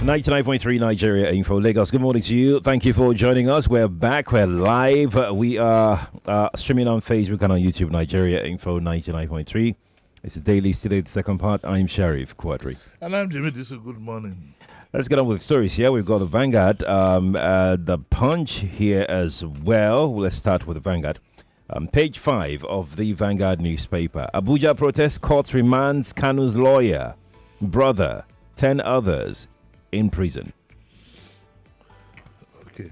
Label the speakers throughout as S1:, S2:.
S1: 99.3 Nigeria Info Lagos. Good morning to you. Thank you for joining us. We're back. We're live. We are streaming on Facebook and on YouTube. Nigeria Info 99.3. It's Dailies today, the second part. I'm Sheriff Quadry.
S2: And I'm Jimi Disu. Good morning.
S1: Let's get on with stories here. We've got the Vanguard, the Punch here as well. Let's start with the Vanguard. Page 5 of the Vanguard newspaper. Abuja protest court remands Kanu's lawyer, brother, 10 others in prison.
S2: Okay.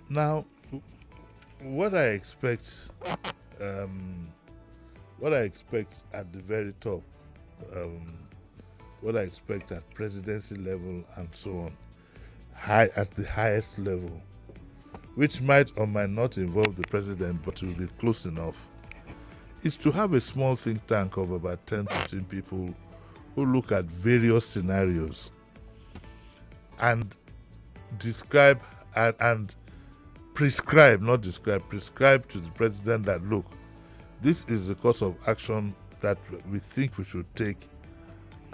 S2: Now, what I expect at the very top, what I expect at presidency level and so on, at the highest level, which might or might not involve the president, but will be close enough, is to have a small think tank of about 10, 15 people who look at various scenarios and describe and prescribe to the president that, look, this is the course of action that we think we should take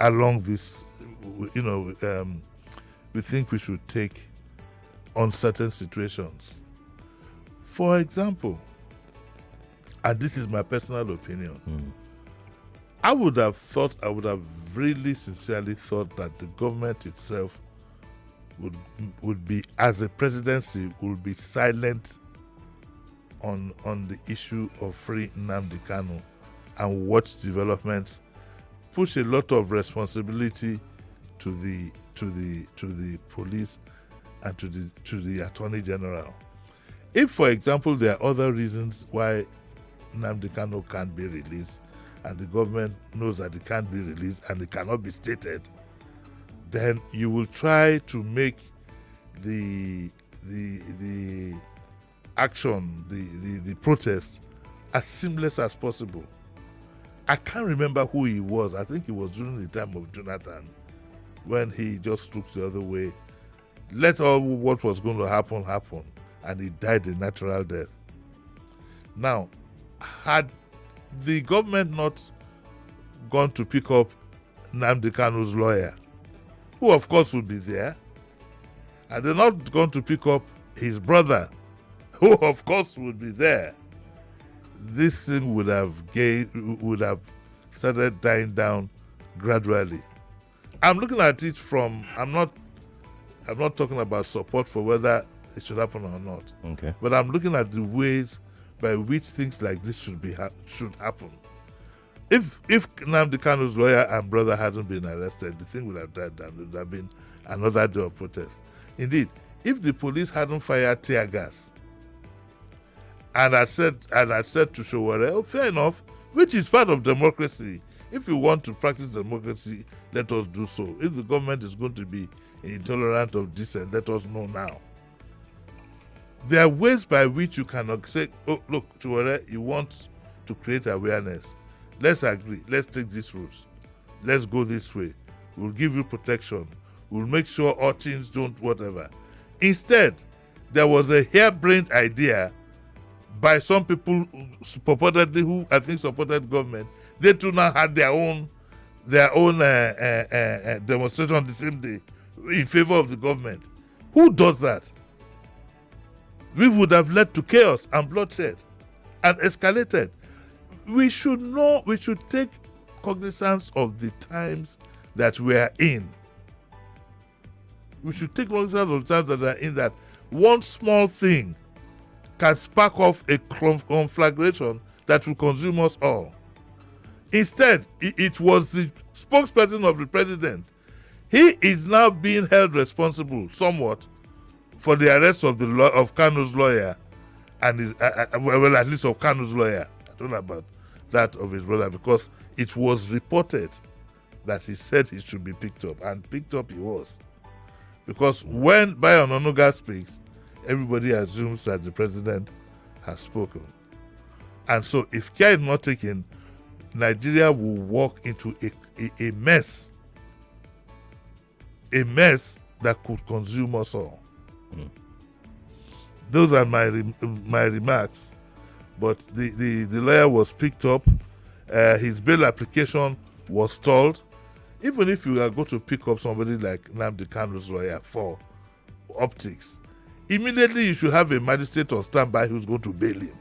S2: along this, we think we should take on certain situations. For example, and this is my personal opinion, I would have really sincerely thought that the government itself would be, as a presidency, would be silent on the issue of free Nnamdi Kanu and watch developments, push a lot of responsibility to the police and to the Attorney General. If, for example, there are other reasons why Nnamdi Kanu can't be released, and the government knows that it can't be released and it cannot be stated, then you will try to make the action, the protest, as seamless as possible. I can't remember who he was. I think it was during the time of Jonathan, when he just looked the other way, let all what was going to happen, and he died a natural death. Now, had the government not gone to pick up Nnamdi Kanu's lawyer, who of course would be there, and they're not going to pick up his brother, who of course would be there, this thing would have started dying down gradually. I'm looking at it from, I'm not talking about support for whether it should happen or not.
S1: Okay.
S2: But I'm looking at the ways by which things like this should happen. If Nnamdi Kanu's lawyer and brother hadn't been arrested, the thing would have died down. It would have been another day of protest. Indeed, if the police hadn't fired tear gas, and I said to Showore, oh, fair enough, which is part of democracy. If you want to practice democracy, let us do so. If the government is going to be intolerant of dissent, let us know now. There are ways by which you cannot say, oh, look, Showore, you want to create awareness. Let's agree. Let's take these routes. Let's go this way. We'll give you protection. We'll make sure urchins don't whatever. Instead, there was a harebrained idea by some people who I think supported government. They too now had their own demonstration on the same day in favor of the government. Who does that? We would have led to chaos and bloodshed and escalated. We should take cognizance of the times that we are in. We should take cognizance of the times that we are in, that one small thing can spark off a conflagration that will consume us all. Instead, it was the spokesperson of the president. He is now being held responsible somewhat for the arrest of Kanu's lawyer, and well, at least of Kanu's lawyer. I don't know about that of his brother, because it was reported that he said he should be picked up, and picked up he was. Because when Bayo Ononuga speaks, everybody assumes that the president has spoken. And so if care is not taken, Nigeria will walk into a mess that could consume us all. Those are my remarks. But the lawyer was picked up. His bail application was stalled. Even if you are going to pick up somebody like Nnamdi Kanu's lawyer for optics, immediately you should have a magistrate on standby who's going to bail him.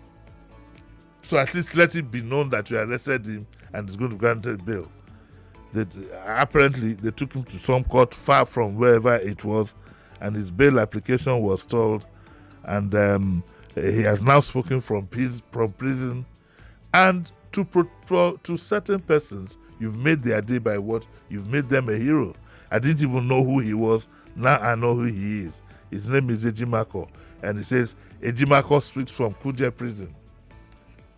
S2: So at least let it be known that you arrested him and is going to grant a bail. Apparently, they took him to some court far from wherever it was, and his bail application was stalled. And he has now spoken from prison. And to certain persons, you've made their day by what? You've made them a hero. I didn't even know who he was. Now I know who he is. His name is Ejimako. And he says, Ejimako speaks from Kuje prison.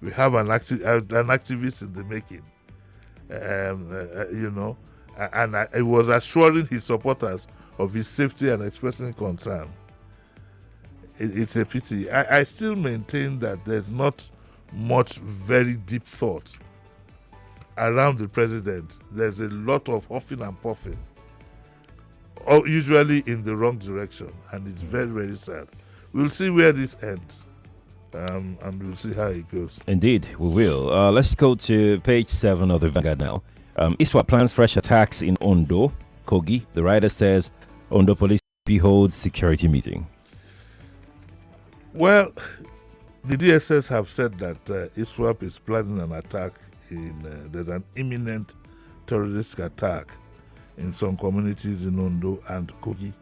S2: We have an activist in the making. And he was assuring his supporters of his safety and expressing concern. It's a pity. I still maintain that there's not much very deep thought around the president. There's a lot of huffing and puffing, usually in the wrong direction, and it's very, very sad. We'll see where this ends. And we'll see how it goes.
S1: Indeed, we will. Let's go to page 7 of the Vanguard now. ISWAP plans fresh attacks in Ondo, Kogi. The writer says Ondo police holds security meeting.
S2: Well, the DSS have said that ISWAP is planning an attack. There's an imminent terrorist attack in some communities in Ondo and Kogi.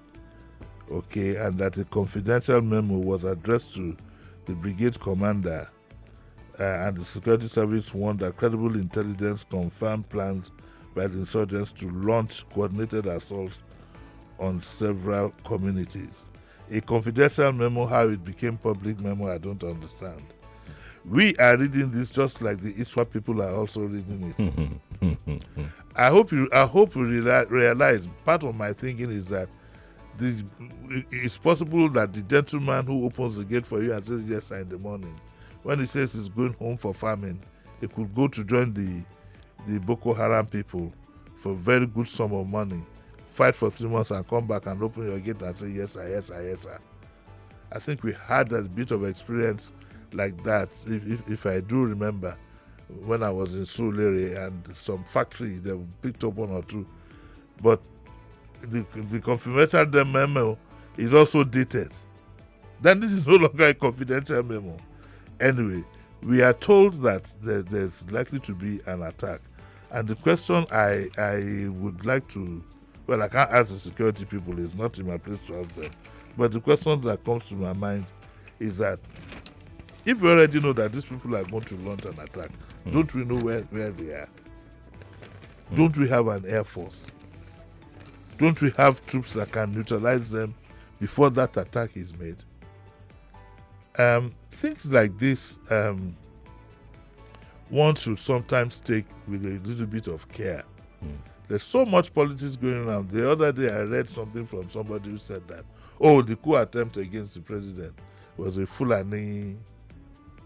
S2: Okay, and that a confidential memo was addressed to the brigade commander, and the security service warned that credible intelligence confirmed plans by the insurgents to launch coordinated assaults on several communities. A confidential memo, how it became public memo, I don't understand. We are reading this just like the ISWAP people are also reading it. I hope you realize part of my thinking is that it's possible that the gentleman who opens the gate for you and says yes sir in the morning, when he says he's going home for farming, he could go to join the Boko Haram people for a very good sum of money, fight for 3 months and come back and open your gate and say yes sir, yes sir, yes sir. I think we had a bit of experience like that, if I do remember, when I was in Surulere and some factory, they picked up 1 or 2. But the confidential memo is also dated. Then this is no longer a confidential memo. Anyway, we are told that there's likely to be an attack. And the question I would like to, well, I can't ask the security people, it's not in my place to ask them. But the question that comes to my mind is that if we already know that these people are going to launch an attack, don't we know where they are? Don't we have an air force? Don't we have troops that can neutralize them before that attack is made? Things like this, one should sometimes take with a little bit of care. There's so much politics going on. The other day I read something from somebody who said that, the coup attempt against the president was a Fulani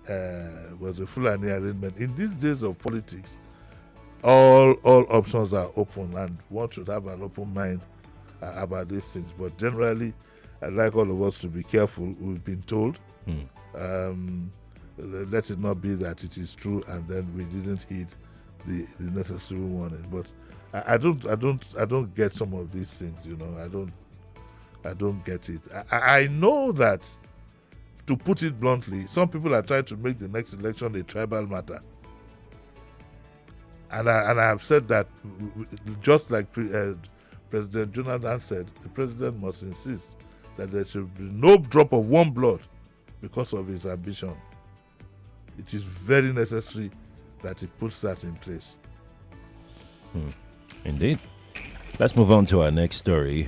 S2: arrangement. In these days of politics, all options are open, and one should have an open mind about these things. But generally, I'd like all of us to be careful. We've been told. Let it not be that it is true, and then we didn't heed the necessary warning. But I don't get some of these things. I don't get it. I know that, to put it bluntly, some people are trying to make the next election a tribal matter. And I have said that, just like President Jonathan said, the president must insist that there should be no drop of one blood because of his ambition. It is very necessary that he puts that in place.
S1: Indeed. Let's move on to our next story.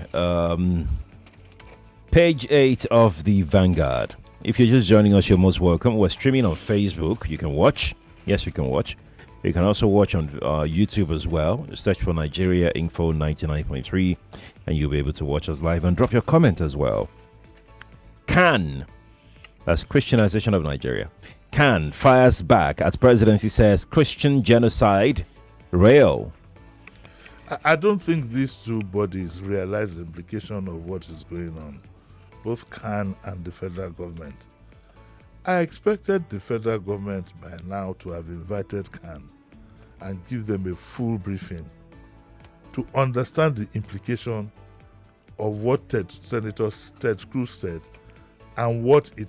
S1: Page 8 of the Vanguard. If you're just joining us, you're most welcome. We're streaming on Facebook. You can watch. Yes, you can watch. You can also watch on YouTube as well. Search for Nigeria Info 99.3 and you'll be able to watch us live and drop your comment as well. CAN, that's Christianization of Nigeria. CAN fires back as presidency says Christian genocide real.
S2: I don't think these two bodies realize the implication of what is going on, both CAN and the federal government. I expected the federal government by now to have invited CAN and give them a full briefing. to understand the implication of what Senator Ted Cruz said and what the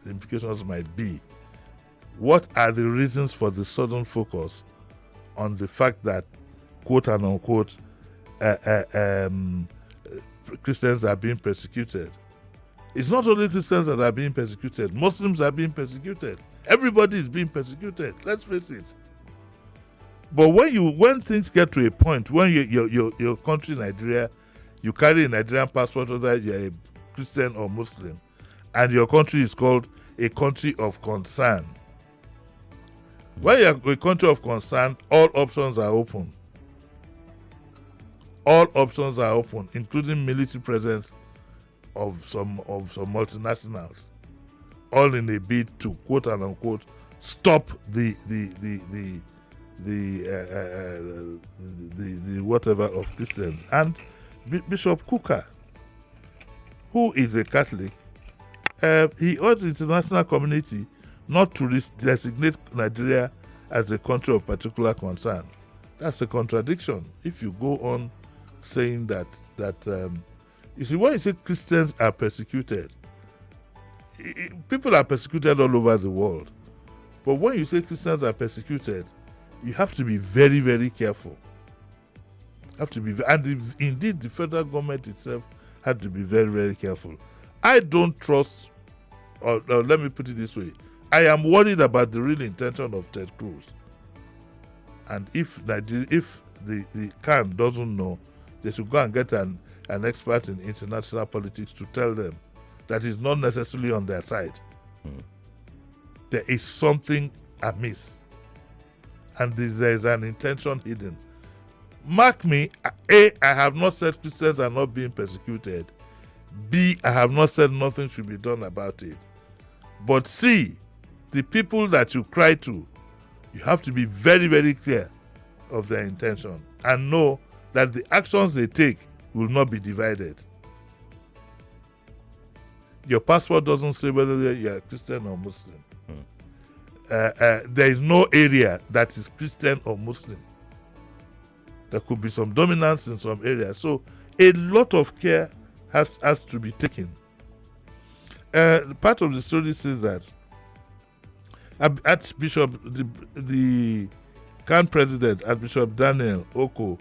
S2: implications might be. What are the reasons for the sudden focus on the fact that, quote and unquote, Christians are being persecuted? It's not only Christians that are being persecuted. Muslims are being persecuted. Everybody is being persecuted. Let's face it. But when things get to a point, when your country, Nigeria, you carry a Nigerian passport, whether you're a Christian or Muslim, and your country is called a country of concern. When you're a country of concern, all options are open. All options are open, including military presence of some multinationals, all in a bid to, quote and unquote, stop the whatever of Christians. And Bishop Kuka, who is a Catholic, he urged the international community not to designate Nigeria as a country of particular concern. That's a contradiction. If you go on saying that you see, when you say Christians are persecuted, people are persecuted all over the world. But when you say Christians are persecuted, you have to be very, very careful. Indeed, the federal government itself had to be very, very careful. I don't trust, or let me put it this way, I am worried about the real intention of Ted Cruz. And if the CAN doesn't know, they should go and get an expert in international politics to tell them that it's not necessarily on their side. There is something amiss. And there is an intention hidden. Mark me, A, I have not said Christians are not being persecuted. B, I have not said nothing should be done about it. But C, the people that you cry to, you have to be very, very clear of their intention and know that the actions they take will not be divided. Your passport doesn't say whether you're Christian or Muslim. There is no area that is Christian or Muslim. There could be some dominance in some areas. So a lot of care has to be taken. Part of the story says that Archbishop, the CAN president, Archbishop Daniel Oko,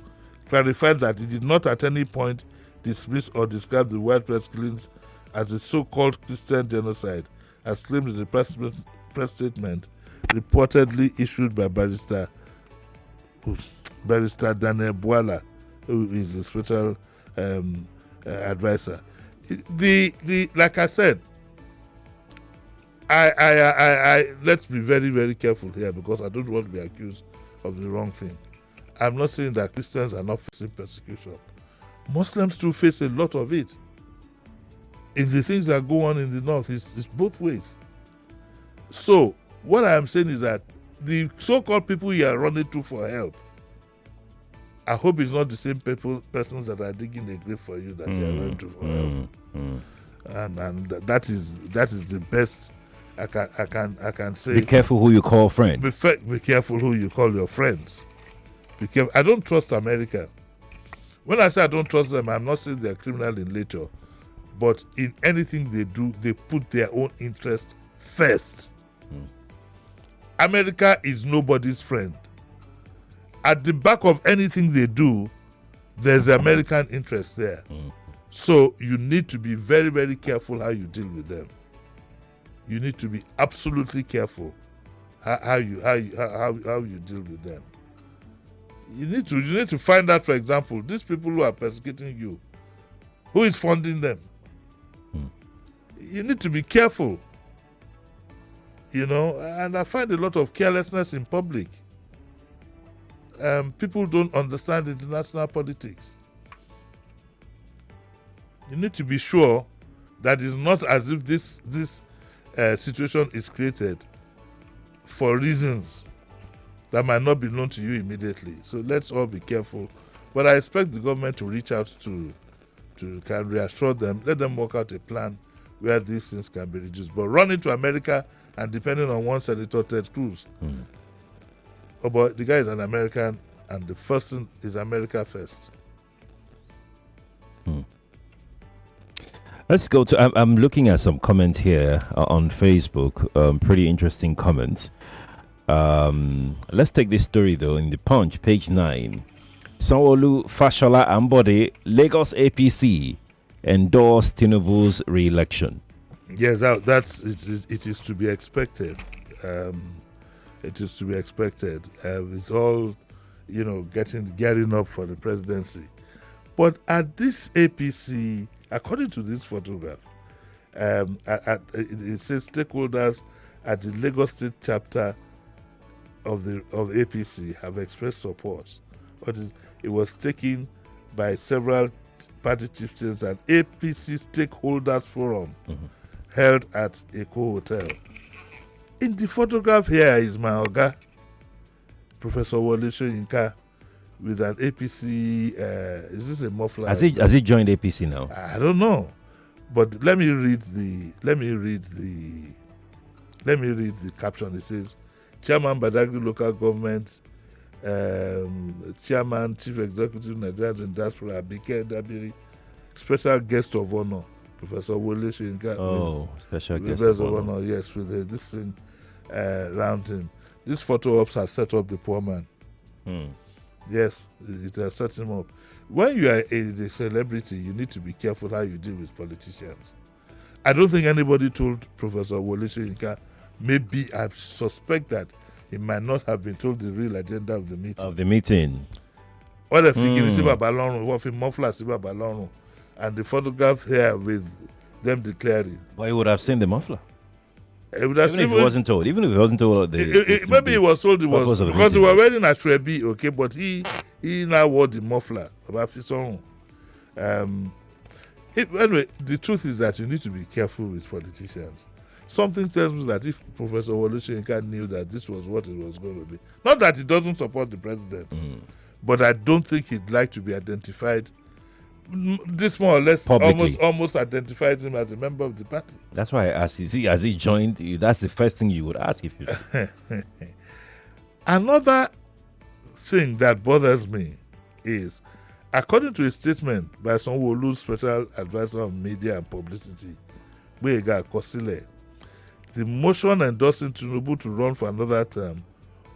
S2: clarified that he did not at any point dismiss or describe the widespread killings as a so-called Christian genocide, as claimed in the press statement reportedly issued by Barrister Daniel Bwala, who is a special advisor. Like I said, I let's be very, very careful here, because I don't want to be accused of the wrong thing. I'm not saying that Christians are not facing persecution. Muslims too face a lot of it. If the things that go on in the north, it's both ways. So what I am saying is that the so-called people you are running to for help, I hope it's not the same persons that are digging a grave for you that you are running to for help. And that is the best I can say.
S1: Be careful who you call friend.
S2: Be careful who you call your friends. Be careful. I don't trust America. When I say I don't trust them, I'm not saying they're criminal in nature, but in anything they do, they put their own interest first. America is nobody's friend. At the back of anything they do, there's American interest there. So you need to be very, very careful how you deal with them. You need to be absolutely careful how you deal with them. You need to find out, for example, these people who are persecuting you, who is funding them. You need to be careful. And I find a lot of carelessness in public. People don't understand international politics. You need to be sure that it's not as if this situation is created for reasons that might not be known to you immediately. So let's all be careful. But I expect the government to reach out to can reassure them, let them work out a plan where these things can be reduced. But running to America and depending on one senator, Ted Cruz. Oh, but the guy is an American, and the first thing is America first.
S1: Let's go to. I'm looking at some comments here on Facebook. Pretty interesting comments. Let's take this story though. In the Punch, page 9, Sanwo-Olu, Fashola, Ambode, Lagos APC endorse Tinubu's re-election.
S2: Yes, it is to be expected. It is to be expected. It's all, gearing up for the presidency. But at this APC, according to this photograph, it says stakeholders at the Lagos State chapter of APC have expressed support. But it was taken by several party chieftains and APC stakeholders forum held at Eko Hotel. In the photograph here is my Oga, Professor Wole Soyinka, with an APC. Is this a muffler?
S1: Has he joined APC now?
S2: I don't know, but let me read the caption. It says, Chairman Badagry Local Government, Chairman Chief Executive Nigerians in Diaspora Abike Dabiri, Special Guest of Honor Professor Wole Soyinka.
S1: Oh, special guest of honor.
S2: Yes, with this thing around him. This photo ops has set up the poor man. Yes, it has set him up. When you are a celebrity, you need to be careful how you deal with politicians. I don't think anybody told Professor Wole Soyinka. Maybe I suspect that he might not have been told the real agenda of the meeting. What they're thinking is about Balonu, what muffler is about Balonu, and the photograph here with them declaring.
S1: But he would have seen the muffler.
S2: Even if he
S1: wasn't told.
S2: Maybe he was told it was because he was wearing a Shrebi, okay, but he now wore the muffler about his own. Anyway, the truth is that you need to be careful with politicians. Something tells me that if Professor Wole Soyinka knew that this was what it was going to be, not that he doesn't support the president, but I don't think he'd like to be identified. This more or less almost identifies him as a member of the party.
S1: That's why I asked, has he joined? That's the first thing you would ask if you.
S2: Another thing that bothers me is, according to a statement by Sanwo-Olu's special advisor on media and publicity, Boyega Akosile, the motion endorsing Tinubu to run for another term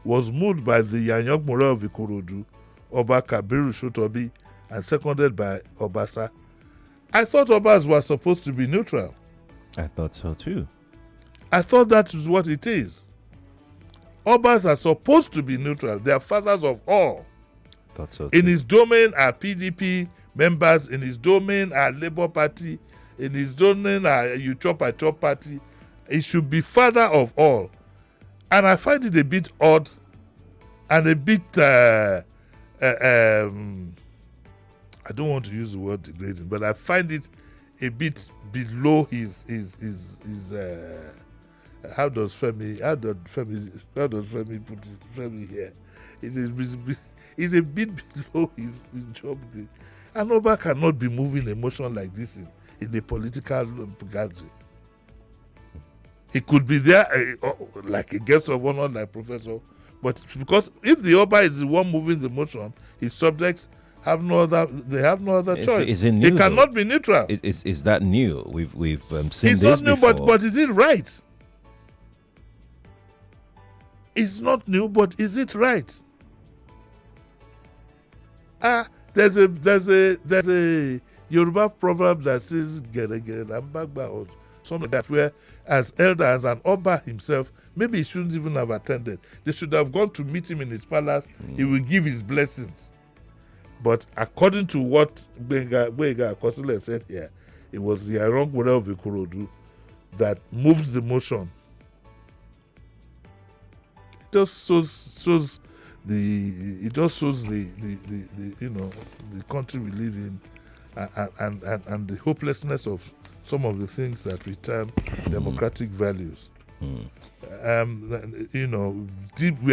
S2: was moved by the Yanyok More of Ikorodu, Oba Kabiru Shotobi, and seconded by Obasa. I thought Obas were supposed to be neutral.
S1: I thought so too.
S2: I thought that is what it is. Obas are supposed to be neutral. They are fathers of all.
S1: Thought so too.
S2: In his domain are PDP members. In his domain are Labour Party. In his domain are You Chop I Chop Party. He should be father of all. And I find it a bit odd and a bit I don't want to use the word degrading, but I find it a bit below his how does Femi put his Femi here? It's a bit below his job. And Oba cannot be moving emotion like this in a political gathering. He could be there like a guest of honor, like Professor, but because if the Oba is the one moving the motion, his subjects have no other choice.
S1: Is it new,
S2: he cannot be neutral.
S1: Is that new? We've seen
S2: it's
S1: this
S2: not new,
S1: before.
S2: but is it right? It's not new, but is it right? There's a Yoruba proverb that says "Gere gere ambagba" or something like that, where as elder, as an Oba himself, maybe he shouldn't even have attended. They should have gone to meet him in his palace. He will give his blessings. But according to what Boyega Akosile said here, it was the Yanyok More of Ikorodu that moved the motion. It just shows the country we live in and the hopelessness of some of the things that we term democratic values. We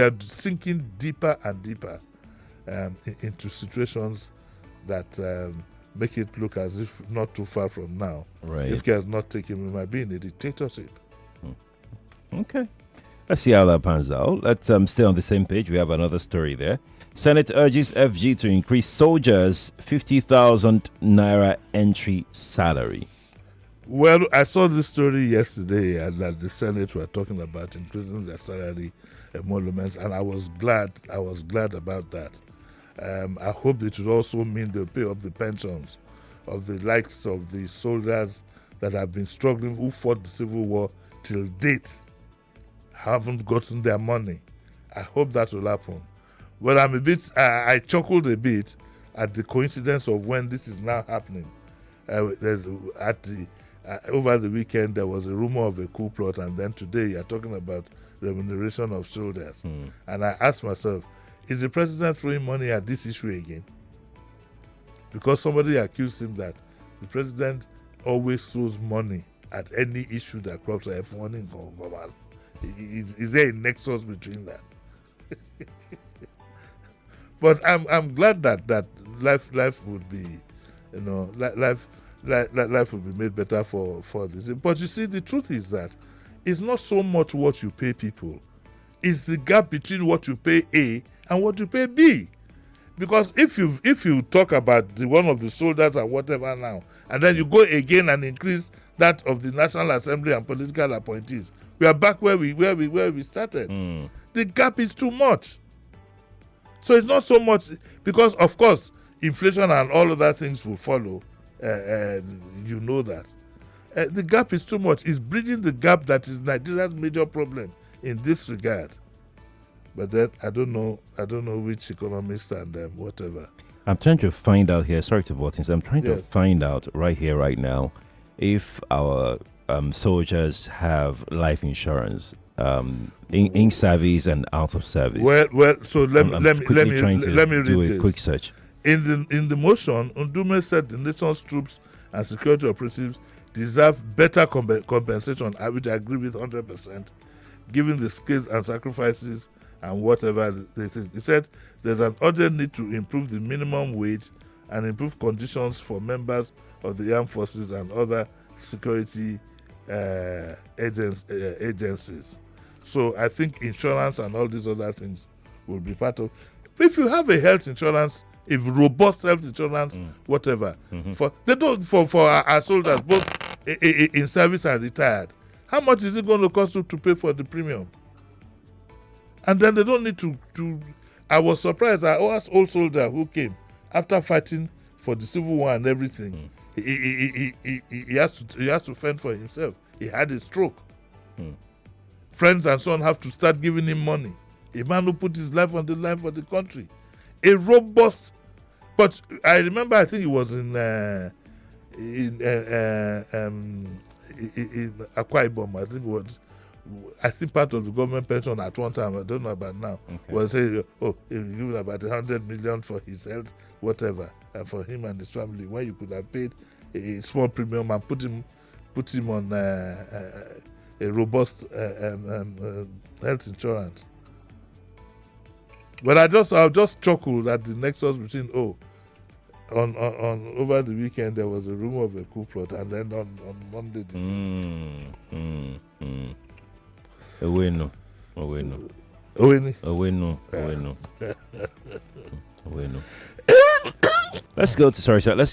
S2: are sinking deeper and deeper into situations that make it look as if not too far from now.
S1: Right.
S2: If care is not taken, we might be in a dictatorship.
S1: Okay. Let's see how that pans out. Let's stay on the same page. We have another story there. Senate urges FG to increase soldiers' 50,000 naira entry salary.
S2: Well, I saw this story yesterday, and that the Senate were talking about increasing their salary emoluments, and I was glad. I was glad about that. I hope it would also mean they'll pay up the pensions of the likes of the soldiers that have been struggling, who fought the civil war till date, haven't gotten their money. I hope that will happen. Well, I'm a bit. I chuckled a bit at the coincidence of when this is now happening. Over the weekend there was a rumor of a coup plot, and then today you're talking about remuneration of soldiers. And I asked myself, is the president throwing money at this issue again? Because somebody accused him that the president always throws money at any issue that crops up. Is there a nexus between that? But I'm glad that life would be, life would be made better for this. But you see, the truth is that it's not so much what you pay people; it's the gap between what you pay A and what you pay B. Because if you talk about the one of the soldiers and whatever now, and then you go again and increase that of the National Assembly and political appointees, we are back where we started. The gap is too much. So it's not so much, because of course inflation and all other things will follow. You know that the gap is too much. It's bridging the gap that is Nigeria's major problem in this regard. But then I don't know which economist and whatever.
S1: I'm trying to find out here. Sorry to butt in. I'm trying to find out right here, right now, if our soldiers have life insurance in service and out of service.
S2: Well. So let me read
S1: do a
S2: this.
S1: quick search.
S2: In the motion, Ndume said the nation's troops and security operatives deserve better compensation, which I agree with 100%, given the skills and sacrifices and whatever they think. He said there's an urgent need to improve the minimum wage and improve conditions for members of the armed forces and other security agencies. So I think insurance and all these other things will be part of. If you have a health insurance, if robust health insurance, whatever, for our soldiers, both in service and retired, how much is it going to cost you to pay for the premium? And then they don't need to. I was surprised. I asked old soldier who came after fighting for the civil war and everything. He has to fend for himself. He had a stroke. Friends and so on have to start giving him money. A man who put his life on the line for the country. A robust. But I remember, I think it was in Akwa Ibom. I think part of the government pension at one time, I don't know about now, was saying, given about 100 million for his health, whatever, and for him and his family, when you could have paid a small premium and put him on a robust health insurance. But I'll just chuckle at the nexus between on over the weekend there was a rumor of a coup plot, and then on Monday
S1: Owenu. Let's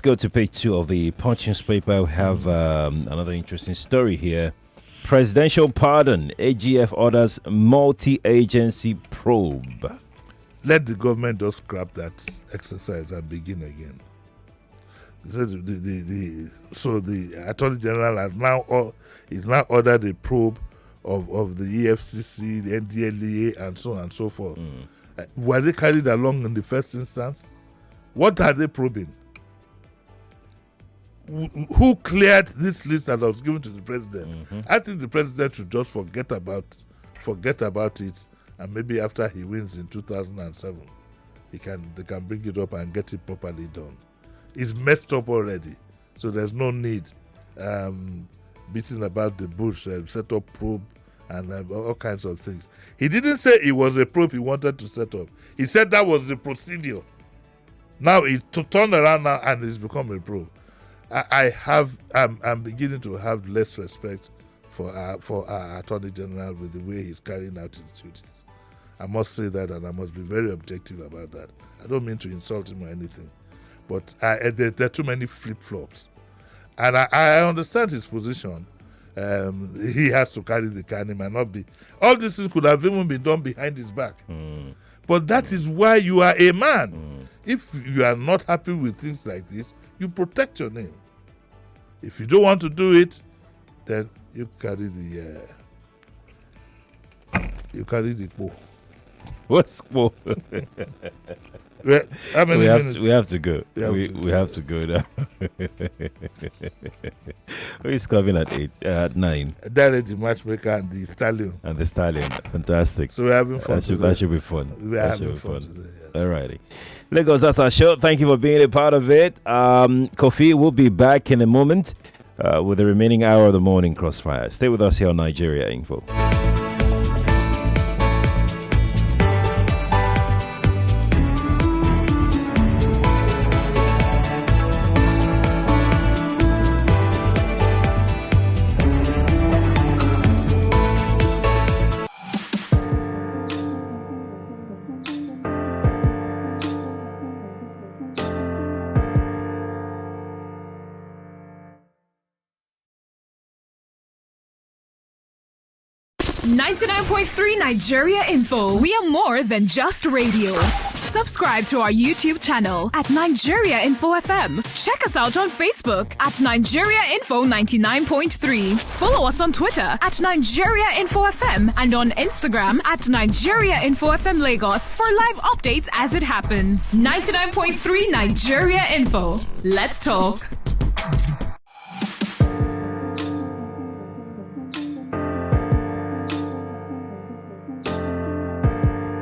S1: go to page 2 of the Punch newspaper. We have another interesting story here. Presidential pardon. AGF orders multi-agency probe.
S2: Let the government just scrap that exercise and begin again. So the Attorney General has now ordered a probe of the EFCC, the NDLEA, and so on and so forth. Were they carried along in the first instance? What are they probing? Who cleared this list that was given to the president? I think the president should just forget about it, and maybe after he wins in 2007, they can bring it up and get it properly done. It's messed up already, so there's no need beating about the bush, set up probe and all kinds of things. He didn't say it was a probe he wanted to set up. He said that was the procedure. Now it's to turn around now and it's become a probe. I'm beginning to have less respect for our Attorney General with the way he's carrying out his duties. I must say that, and I must be very objective about that. I don't mean to insult him or anything, but there are too many flip-flops. And I understand his position. He has to carry the can. He might not be. All these things could have even been done behind his back. But that is why you are a man. If you are not happy with things like this, you protect your name. If you don't want to do it, then you carry the pole.
S1: What's more?
S2: How many minutes?
S1: We have to go. We have to go now. He's coming at 9.
S2: That is the matchmaker and the stallion.
S1: Fantastic.
S2: So we're having fun.
S1: That should be fun.
S2: We're having fun today. Yes.
S1: Alrighty. Lagos, that's our show. Thank you for being a part of it. Kofi will be back in a moment with the remaining hour of the morning crossfire. Stay with us here on Nigeria Info.
S3: .3 Nigeria Info. We are more than just radio. Subscribe to our YouTube channel at Nigeria Info FM. Check us out on Facebook at Nigeria Info 99.3. Follow us on Twitter at Nigeria Info FM and on Instagram at Nigeria Info FM Lagos for live updates as it happens. 99.3 Nigeria Info. Let's talk.